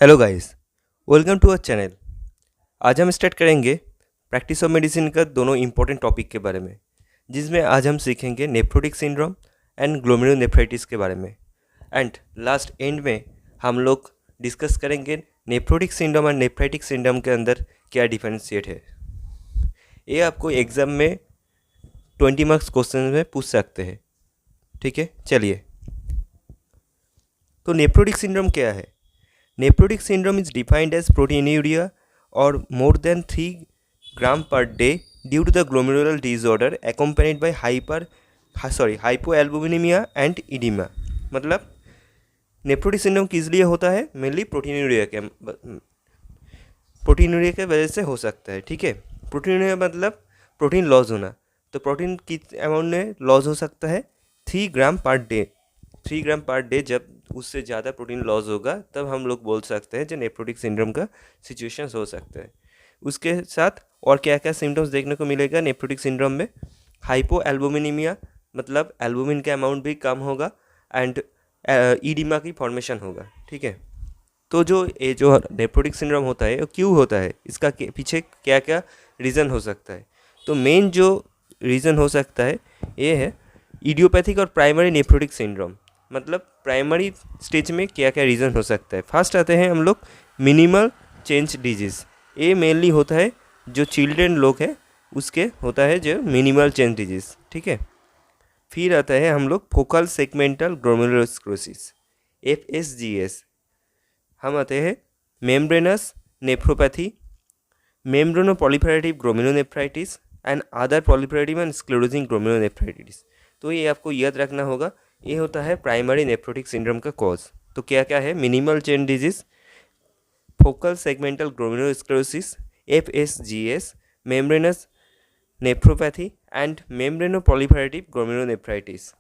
Hello guys, welcome to our channel. आज हम start करेंगे प्रैक्टिस ऑफ मेडिसिन का दोनों इम्पोर्टेंट टॉपिक के बारे में, जिसमें आज हम सीखेंगे नेफ्रोटिक सिंड्रोम एंड ग्लोमेरुलोनेफ्राइटिस के बारे में। एंड लास्ट एंड में हम लोग डिस्कस करेंगे नेफ्रोटिक सिंड्रोम और नेफ्राइटिक सिंड्रोम के अंदर क्या डिफरेंशिएट है। ये आपको एग्ज़ाम में 20 मार्क्स क्वेश्चन में पूछ सकते हैं। ठीक है, चलिए। तो नेफ्रोटिक सिंड्रोम क्या है? Nephrotic syndrome is defined as proteinuria or more than 3 gram per day due to the glomerular disorder accompanied by hypoalbuminemia and edema। मतलब नेफ्रोटिक सिंड्रोम किस लिए होता है? मेनली प्रोटीनूरिया के वजह से हो सकता है। ठीक है, प्रोटीनूरिया मतलब प्रोटीन लॉस होना। तो प्रोटीन किस अमाउंट में लॉस हो सकता है? 3 ग्राम पर डे। 3 ग्राम पर डे जब उससे ज़्यादा प्रोटीन लॉस होगा तब हम लोग बोल सकते हैं जो नेफ्रोटिक सिंड्रोम का सिचुएशन हो सकता है। उसके साथ और क्या क्या सिम्टम्स देखने को मिलेगा नेफ्रोटिक सिंड्रोम में? हाइपो एल्बुमिनीमिया, मतलब एल्बुमिन का अमाउंट भी कम होगा, एंड ईडिमा की फॉर्मेशन होगा। ठीक है, तो जो नेफ्रोटिक सिंड्रोम होता है वो क्यों होता है, इसका पीछे क्या क्या रीज़न हो सकता है? तो मेन जो रीज़न हो सकता है ये है इडियोपैथिक और प्राइमरी नेफ्रोटिक सिंड्रोम। मतलब प्राइमरी स्टेज में क्या क्या रीज़न हो सकता है? फर्स्ट आते हैं हम लोग मिनिमल चेंज डिजीज़। ये मेनली होता है जो चिल्ड्रन लोग हैं उसके होता है जो मिनिमल चेंज डिजीज़। ठीक है, फिर आता है हम लोग फोकल सेगमेंटल ग्लोमेरुलोस्क्लेरोसिस FSGS। हम आते हैं membranous nephropathy, membranoproliferative glomerulonephritis and other proliferative and sclerosing glomerulonephritis. तो ये आपको याद रखना होगा, ये होता है प्राइमरी नेफ्रोटिक सिंड्रोम का कॉज। तो क्या क्या है? Minimal change disease, focal segmental glomerulosclerosis FSGS, membranous nephropathy and membranoproliferative glomerulonephritis.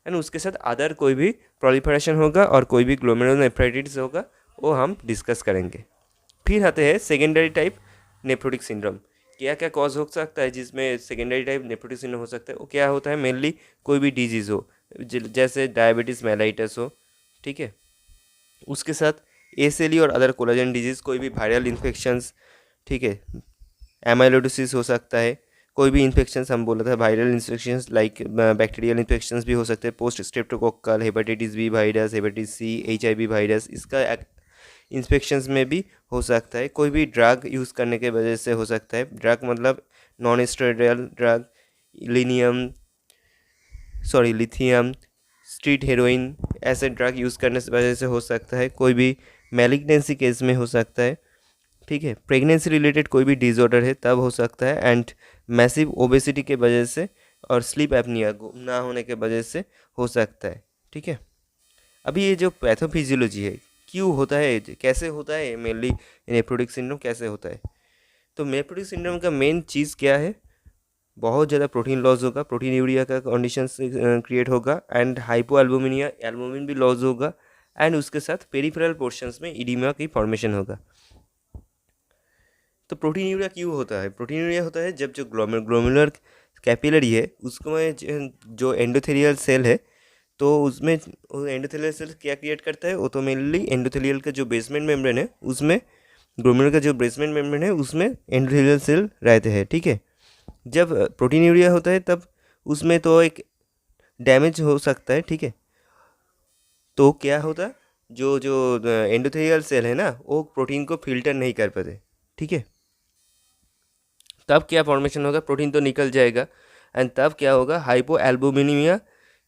And उसके साथ अदर कोई भी प्रोलिफरेशन होगा और कोई भी ग्लोमेरुलोनेफ्राइटिस होगा वो हम डिस्कस करेंगे। फिर आते हैं सेकेंडरी टाइप नेफ्रोटिक सिंड्रोम। क्या क्या कॉज हो सकता है जिसमें सेकेंडरी टाइप नेफ्रोटिक सिंड्रोम हो सकता है? वो क्या होता है? मेनली कोई भी डिजीज़ हो, जैसे डायबिटीज़ मेलाइटस हो। ठीक है, उसके साथ एसएलई और अदर कोलाजन डिजीज़, कोई भी वायरल इन्फेक्शंस। ठीक है, एमाइलोइडोसिस हो सकता है, कोई भी इन्फेक्शंस हम बोला था viral infections like bacterial infections भी हो सकते हैं, post streptococcal, hepatitis B virus, hepatitis C, HIV virus, इसका इन्फेक्शंस में भी हो सकता है। कोई भी ड्रग यूज़ करने के वजह से हो सकता है। ड्रग मतलब non steroidal drug, lithium, street heroin, ऐसे ड्रग यूज़ करने से वजह से हो सकता है। कोई भी मैलिग्नेंसी केस में हो सकता है। ठीक है, प्रेगनेंसी रिलेटेड कोई भी डिसऑर्डर है तब हो सकता है, एंड मैसिव ओबेसिटी के वजह से और स्लीप एपनिया ना होने के वजह से हो सकता है। ठीक है, अभी ये जो पैथोफिजियोलॉजी है, क्यों होता है, कैसे होता है, मेनली नेफ्रोटिक सिंड्रोम कैसे होता है? तो नेफ्रोटिक सिंड्रोम का मेन चीज़ क्या है? बहुत ज़्यादा प्रोटीन लॉस होगा, प्रोटीन यूरिया का कंडीशन क्रिएट होगा, एंड हाइपो एल्बुमिनिया, एल्बुमिन भी लॉस होगा, एंड उसके साथ पेरिफेरल पोर्शंस में इडिमा की फॉर्मेशन होगा। तो प्रोटीन यूरिया क्यों होता है? प्रोटीन यूरिया होता है जब जो ग्लोमेरुलर कैपिलरी है उसमें जो एंडोथेलियल सेल है, तो उसमें एंडोथेलियल सेल क्या क्रिएट करता है? वो तो मेनली एंडोथेलियल का जो बेसमेंट मेम्ब्रेन है उसमें, ग्लोमेरुलर का जो बेसमेंट मेम्ब्रेन है उसमें एंडोथेलियल सेल रहते हैं। ठीक है, जब प्रोटीन यूरिया होता है तब उसमें तो एक डैमेज हो सकता है। ठीक है, तो क्या होता, जो जो एंडोथेलियल सेल है ना वो प्रोटीन को फिल्टर नहीं कर पाते। ठीक है, तब क्या फॉर्मेशन होगा? प्रोटीन तो निकल जाएगा, एंड तब क्या होगा? Hypoalbuminaemia.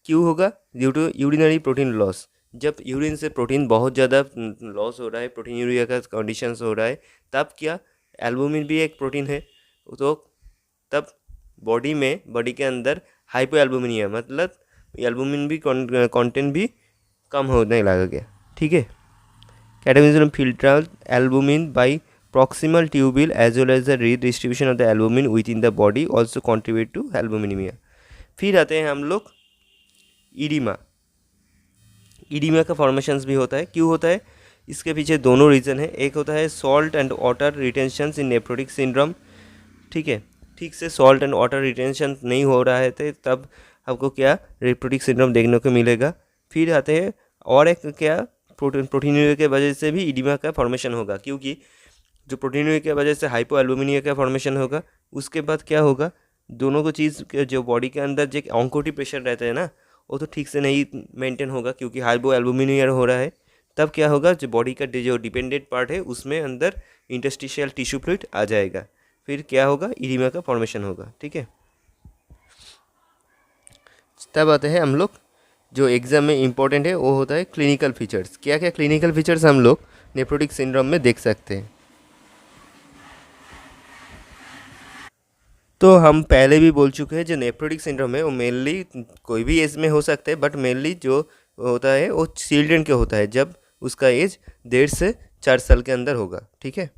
क्यों होगा? Due to urinary protein loss. जब यूरिन से प्रोटीन बहुत ज़्यादा लॉस हो रहा है, प्रोटीन यूरिया का कंडीशंस हो रहा है, तब क्या, एल्बुमिन भी एक प्रोटीन है, तो तब बॉडी के अंदर हाइपो एल्बुमिनिया, मतलब एल्बुमिन भी कंटेंट भी कम होने लगा गया। ठीक है, catabolism filter albumin by proximal tubule as well as the redistribution of the albumin within the body also contribute to albuminemia। फिर आते हैं हम लोग ईडिमा। ईडिमा का फॉर्मेशंस भी होता है। क्यों होता है? इसके पीछे दोनों रीज़न है। एक होता है salt and water retentions in nephrotic syndrome. ठीक है, ठीक से सॉल्ट एंड वाटर रिटेंशन नहीं हो रहा है तो तब आपको क्या नेफ्रोटिक सिंड्रोम देखने को मिलेगा। फिर आते हैं और एक क्या, प्रोटीनूरिया के वजह से भी इडिमा का फॉर्मेशन होगा, क्योंकि जो प्रोटीनूरिया की वजह से हाइपोएल्बुमिनिया का फॉर्मेशन होगा, उसके बाद क्या होगा, दोनों को चीज़ जो बॉडी के अंदर जो ऑन्कोटिक प्रेशर रहता है ना, वो तो ठीक से नहीं मेंटेन होगा, क्योंकि हाइपोएल्बुमिनिया हो रहा है। तब क्या होगा, जो बॉडी का जो डिपेंडेंट पार्ट है उसमें अंदर इंटरस्टिशियल टिश्यू फ्लूइड आ जाएगा, फिर क्या होगा, इडिमा का फॉर्मेशन होगा। ठीक है, तब आते हैं हम लोग जो एग्ज़ाम में इम्पोर्टेंट है, वो होता है क्लिनिकल फीचर्स। क्या क्या क्लिनिकल फीचर्स हम लोग नेफ्रोटिक सिंड्रोम में देख सकते हैं। तो हम पहले भी बोल चुके हैं, जो नेफ्रोटिक सिंड्रोम है वो मेनली कोई भी एज में हो सकता है, बट मेनली जो होता है वो चिल्ड्रन के होता है, जब उसका एज 1.5 से 4 साल के अंदर होगा। ठीक है,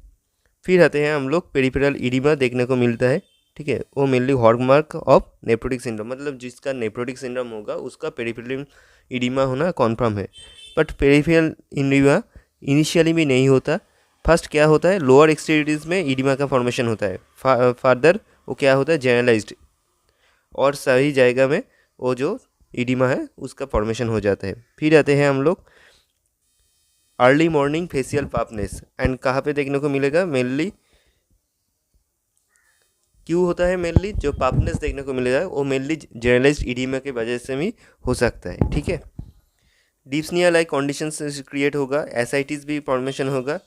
फिर आते हैं हम लोग पेरिफेरल इडिमा देखने को मिलता है। ठीक है, वो mainly hallmark of nephrotic syndrome, मतलब जिसका नेफ्रोटिक सिंड्रोम होगा उसका पेरिफेरल इडिमा होना कॉन्फर्म है। बट पेरिफेरल इडिमा इनिशियली भी नहीं होता। फर्स्ट क्या होता है, लोअर एक्सट्रीमिटीज़ में इडिमा का फॉर्मेशन होता है, फार्दर वो क्या होता है, जनरलाइज्ड, और सही जगह में वो जो इडिमा है उसका फॉर्मेशन हो जाता है। फिर आते हैं हम लोग अर्ली मॉर्निंग फेशियल पाफनेस, एंड कहाँ पे देखने को मिलेगा, मेनली क्यों होता है, मेनली जो पाफनेस देखने को मिलेगा वो मेनली जनरलाइज्ड इडिमा की वजह से भी हो सकता है। ठीक है, डिप्सनिया लाइक कंडीशंस क्रिएट होगा, एसाइटिस भी फॉर्मेशन होगा,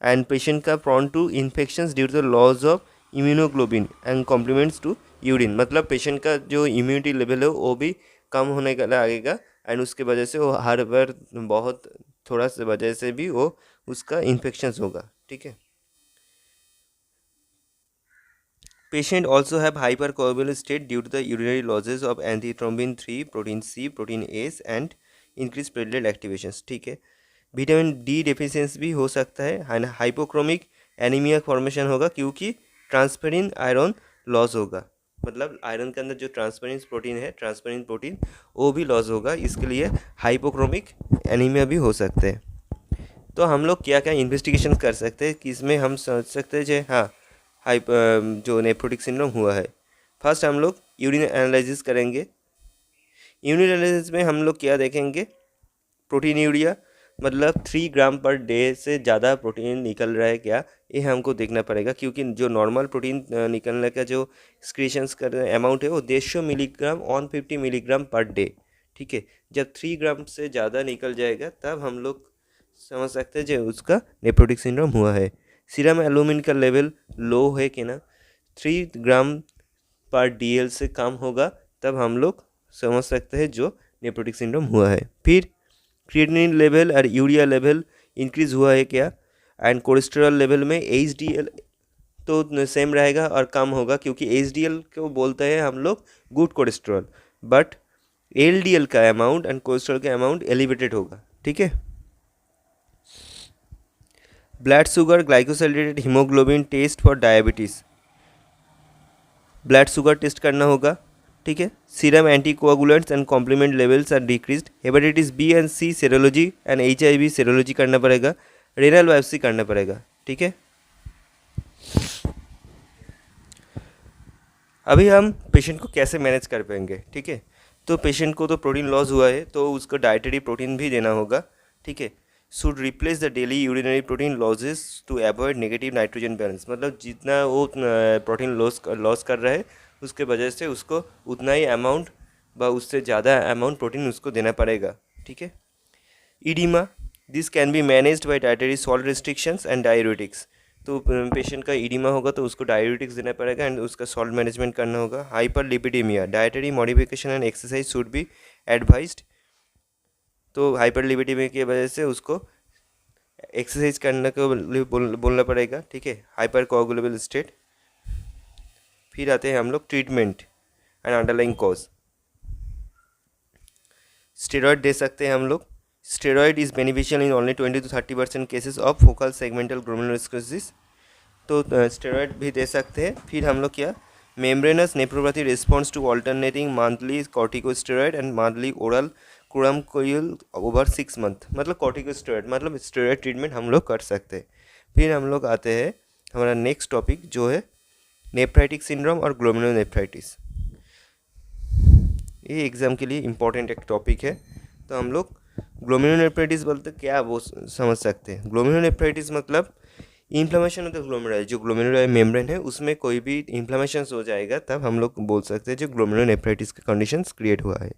एंड पेशेंट का prone to infections due to loss of immunoglobin and complements to urine, मतलब पेशेंट का जो इम्यूनिटी लेवल है वो भी कम होने का लगेगा, एंड उसके वजह से वो हर बार बहुत थोड़ा सा वजह से भी वो उसका इन्फेक्शंस होगा। ठीक है, patient also have hypercoagulable state due to the urinary losses of antithrombin 3, protein C, protein S and increased platelet activations। ठीक है, विटामिन डी डेफिशिएंसी भी हो सकता है, हाइपोक्रोमिक एनीमिया फॉर्मेशन होगा, क्योंकि ट्रांसपेरेंट आयरन लॉस होगा, मतलब आयरन के अंदर जो ट्रांसपेरेंट प्रोटीन है, ट्रांसपेरेंट प्रोटीन वो भी लॉस होगा, इसके लिए हाइपोक्रोमिक एनीमिया भी हो सकते हैं। तो हम लोग क्या क्या इन्वेस्टिगेशन कर सकते हैं कि इसमें हम समझ सकते हैं जो हाँ जो नेफ्रोटिक सिंड्रोम हुआ है। फर्स्ट हम लोग यूरिन एनालिसिस करेंगे। यूरिन एनालिसिस में हम लोग क्या देखेंगे, प्रोटीन यूरिया, मतलब 3 ग्राम पर डे से ज़्यादा प्रोटीन निकल रहा है क्या, ये हमको देखना पड़ेगा, क्योंकि जो नॉर्मल प्रोटीन निकलने का जो एक्सक्रीशंस कर अमाउंट है वो 150 मिलीग्राम 150 मिलीग्राम पर डे। ठीक है, जब 3 ग्राम से ज़्यादा निकल जाएगा तब हम लोग समझ सकते हैं जो उसका नेफ्रोटिक सिंड्रोम हुआ है। सीरम एल्बुमिन का लेवल लो है कि ना, 3 ग्राम पर डीएल से कम होगा तब हम लोग समझ सकते हैं जो नेफ्रोटिक सिंड्रोम हुआ है। फिर क्रिएटिनिन लेवल और यूरिया लेवल इंक्रीज़ हुआ है क्या, एंड कोलेस्ट्रॉल लेवल में एचडीएल तो सेम रहेगा और कम होगा, क्योंकि एचडीएल को बोलते हैं हम लोग गुड कोलेस्ट्रॉल, बट एलडीएल का अमाउंट एंड कोलेस्ट्रॉल का अमाउंट एलिवेटेड होगा। ठीक है, blood sugar, glycosylated haemoglobin test for diabetes, blood sugar test करना होगा। ठीक है, serum anticoagulants and complement levels are decreased, hepatitis B and C serology and HIV serology करना पड़ेगा, रेनल बायोप्सी करना पड़ेगा। ठीक है, अभी हम पेशेंट को कैसे मैनेज कर पाएंगे। ठीक है, तो पेशेंट को तो प्रोटीन लॉस हुआ है तो उसको डाइटरी प्रोटीन भी देना होगा। ठीक है, should replace the daily urinary protein losses to avoid negative nitrogen balance, मतलब जितना वो प्रोटीन लॉस कर रहा है उसके वजह से उसको उतना ही अमाउंट व उससे ज़्यादा अमाउंट प्रोटीन उसको देना पड़ेगा। ठीक है, oedema, this can be managed by dietary salt restrictions and diuretics, तो पेशेंट का ईडिमा होगा तो उसको डायरेटिक्स देना पड़ेगा एंड उसका सॉल्ट मैनेजमेंट करना होगा। Hyperlipidaemia, dietary modification and exercise should be advised, तो हाइपर लिपिडेमिया की वजह से उसको एक्सरसाइज करने को बोलना पड़ेगा। ठीक है, हाइपर कोआगुलेबल स्टेट। फिर आते हैं हम लोग treatment and underlying cause. Steroid दे सकते हैं हम लोग। Steroid is beneficial in only 20 to 30% cases of focal segmental glomerulonecrosis, तो स्टेरॉयड भी दे सकते हैं। फिर हम लोग क्या, membranous nephropathy response to alternating monthly corticosteroid and monthly oral chlorambucil over 6 month, मतलब कॉर्टिकोस्टेरॉयड मतलब स्टेरॉयड ट्रीटमेंट हम लोग कर सकते हैं। फिर हम लोग आते हैं हमारा नेक्स्ट टॉपिक जो है नेफ्राइटिक सिंड्रोम और ग्लोमेरुलोनेफ्राइटिस। ये एग्ज़ाम के लिए इम्पॉर्टेंट एक टॉपिक है, तो हम लोग ग्लोमेरुलोनेफ्राइटिस बोलते क्या वो समझ सकते हैं। ग्लोमेरुलोनेफ्राइटिस मतलब इन्फ्लेमेशन ऑफ द ग्लोमेरुलाई, जो ग्लोमेरुलाई मेम्ब्रेन है उसमें कोई भी इन्फ्लेमेशन हो जाएगा तब हम लोग बोल सकते हैं जो ग्लोमेरुलोनेफ्राइटिस का कंडीशंस क्रिएट हुआ है।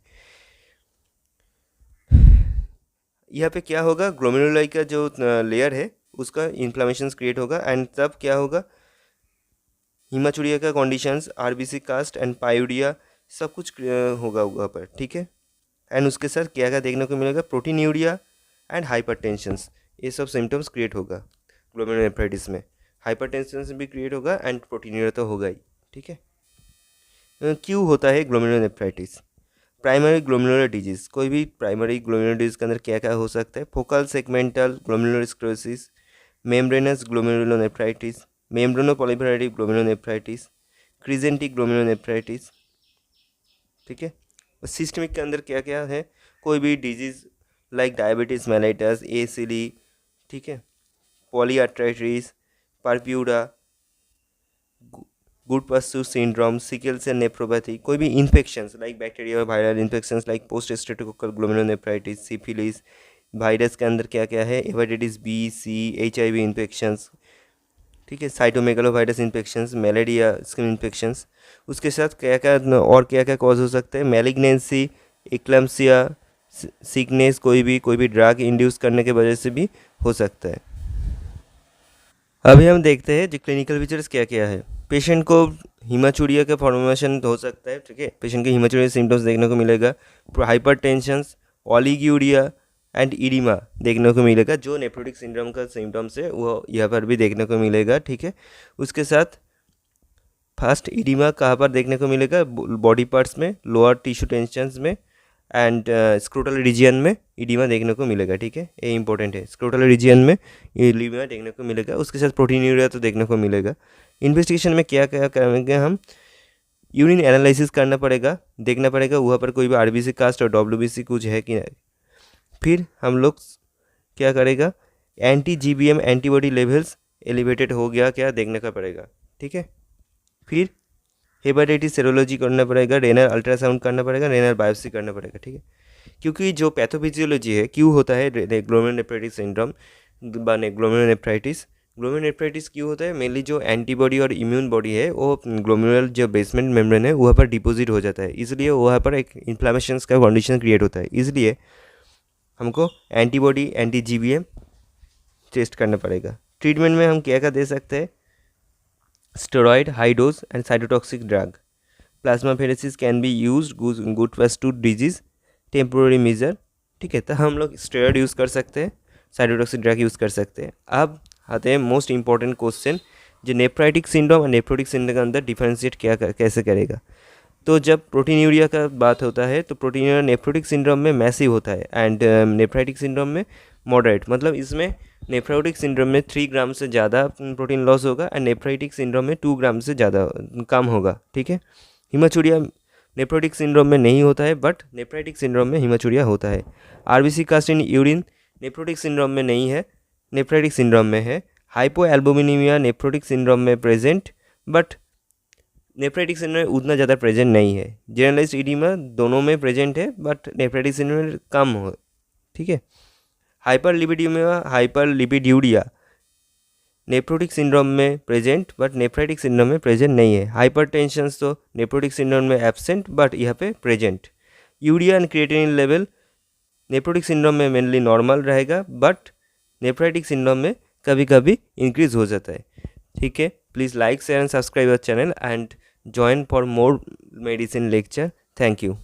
यहाँ पे क्या होगा, ग्लोमेरुलाई का जो लेयर है उसका इन्फ्लेमेशन क्रिएट होगा एंड तब क्या होगा, हीमाचूरिया का conditions, RBC cast and pyuria सब कुछ होगा वहाँ पर, ठीक है। एंड उसके साथ क्या क्या देखने को मिलेगा, प्रोटीनयूरिया एंड हाइपरटेंशंस, ये सब सिम्टम्स क्रिएट होगा ग्लोमेरुलोनेफ्राइटिस में। हाइपरटेंशन भी क्रिएट होगा एंड प्रोटीनयूरिया तो होगा ही, ठीक है। क्यों होता है ग्लोमेरुलोनेफ्राइटिस? प्राइमरी ग्लोमेरुलर डिजीज, कोई भी प्राइमरी ग्लोमेरुलर डिजीज के अंदर क्या क्या हो सकता है, focal segmental glomerular sclerosis, membranous glomerulonephritis, membranoproliferative glomerulonephritis, crescentic glomerulonephritis, ठीक है। और सिस्टमिक के अंदर क्या क्या है, कोई भी डिजीज़ लाइक डायबिटीज़ मेलाइटस, एसिडी, ठीक है, polyarthritis, purpura, Goodpasture syndrome, sickle cell nephropathy, कोई भी infections like bacteria viral infections like post streptococcal glomerulonephritis, syphilis, virus के अंदर क्या क्या है, hepatitis B, C, HIV infections, ठीक है, cytomegalovirus infections, malaria skin infections. उसके साथ क्या क्या और क्या क्या कॉज हो सकते हैं, मैलिग्नेंसी, इक्लम्सिया, सिकनेस, कोई भी ड्रग इंड्यूस करने के वजह से भी हो सकता है। अभी हम देखते हैं जो क्लिनिकल फीचर्स क्या क्या है। पेशेंट को हीमाचूरिया का फॉर्मेशन हो सकता है, ठीक है, पेशेंट के हीमाचूरिया सिम्टम्स देखने को मिलेगा, हाइपरटेंशंस, ओलिग्यूरिया एंड इडिमा देखने को मिलेगा, जो नेफ्रोटिक सिंड्रोम का सिम्टम्स है वो यहाँ पर भी देखने को मिलेगा, ठीक है। उसके साथ फर्स्ट इडिमा कहाँ पर देखने को मिलेगा, बॉडी पार्ट्स में, लोअर टिश्यू टेंशंस में एंड स्क्रोटल रीजियन में इडिमा देखने को मिलेगा, ठीक है, ये इंपॉर्टेंट है, स्क्रोटल रीजियन में इडिमा देखने को मिलेगा। उसके साथ प्रोटीनयूरिया तो देखने को मिलेगा। इन्वेस्टिगेशन में क्या क्या करेंगे हम, यूरिन एनालिसिस करना पड़ेगा, देखना पड़ेगा वहाँ पर कोई भी आरबीसी कास्ट और डब्ल्यूबीसी कुछ है कि नहीं। फिर हम लोग क्या करेगा, anti GBM antibody levels elevated हो गया क्या देखने का पड़ेगा, ठीक है। फिर हेपेटाइटिस सेरोलॉजी करना पड़ेगा, रेनल अल्ट्रासाउंड करना पड़ेगा, रेनल बायोप्सी करना पड़ेगा, ठीक है। क्योंकि जो पैथोफिजियोलॉजी है, क्यों होता है ग्लोमेरुलोनेफ्राइटिस सिंड्रोम बने ग्लोमेरुलोनेफ्राइटिस क्यों होता है, मेनली जो एंटीबॉडी और इम्यून बॉडी है वो ग्लोमेरुलर जो बेसमेंट मेम्ब्रेन है वहाँ पर डिपोजिट हो जाता है, इसलिए वहाँ पर एक इन्फ्लामेशन का कंडीशन क्रिएट होता है। इसलिए हमको एंटीबॉडी एंटी जीबीएम टेस्ट करना पड़ेगा। ट्रीटमेंट में हम क्या क्या दे सकते हैं, steroid, high dose and cytotoxic drug, plasmapheresis can be use, good first to disease, temporary measure, ठीक है। तो हम लोग स्टेरॉइड यूज़ कर सकते हैं, साइटोटॉक्सिक ड्रग यूज़ कर सकते हैं। अब आते हैं मोस्ट इंपॉर्टेंट क्वेश्चन, जो नेफ्राइटिक सिंड्रोम और नेफ्रोटिक सिंड्रोम के अंदर डिफरेंशिएट कैसे करेगा। तो जब प्रोटीनयूरिया का बात होता है तो प्रोटीनयूरिया नेफ्रोटिक सिंड्रोम में मैसिव होता है एंड नेफ्राइटिक सिंड्रोम में मॉडरेट, मतलब इसमें नेफ्रोटिक सिंड्रोम में 3 ग्राम से ज़्यादा प्रोटीन लॉस होगा एंड नेफ्राइटिक सिंड्रोम में 2 ग्राम से ज़्यादा कम होगा, ठीक है। हीमाचूरिया नेफ्रोटिक सिंड्रोम में नहीं होता है बट नेफ्राइटिक सिंड्रोम में हीमाचूरिया होता है। RBC cast in urine nephrotic syndrome में नहीं है, नेफ्राइटिक सिंड्रोम में है। हाइपोएल्बुमिनीमिया नेफ्रोटिक सिंड्रोम में प्रेजेंट बट नेफ्राइटिक सिंड्रोम में उतना ज़्यादा प्रेजेंट नहीं है। जनरलाइज्ड एडिमा दोनों में प्रेजेंट है बट नेफ्राइटिक सिंड्रोम में कम हो, ठीक है। हाइपरलिपिडीमिया, हाइपरलिपिड्यूरिया नेफ्रोटिक सिंड्रोम में प्रेजेंट बट नेफ्राइटिक सिंड्रोम में प्रेजेंट नहीं है। हाइपरटेंशन तो नेफ्रोटिक सिंड्रोम में एब्सेंट बट यहाँ पे present. Urea and creatinine level nephrotic syndrome में मेनली नॉर्मल रहेगा बट नेफ्राइटिक सिंड्रोम में कभी कभी इंक्रीज हो जाता है, ठीक है। Please like, share and subscribe our channel and join for more medicine lecture. Thank you.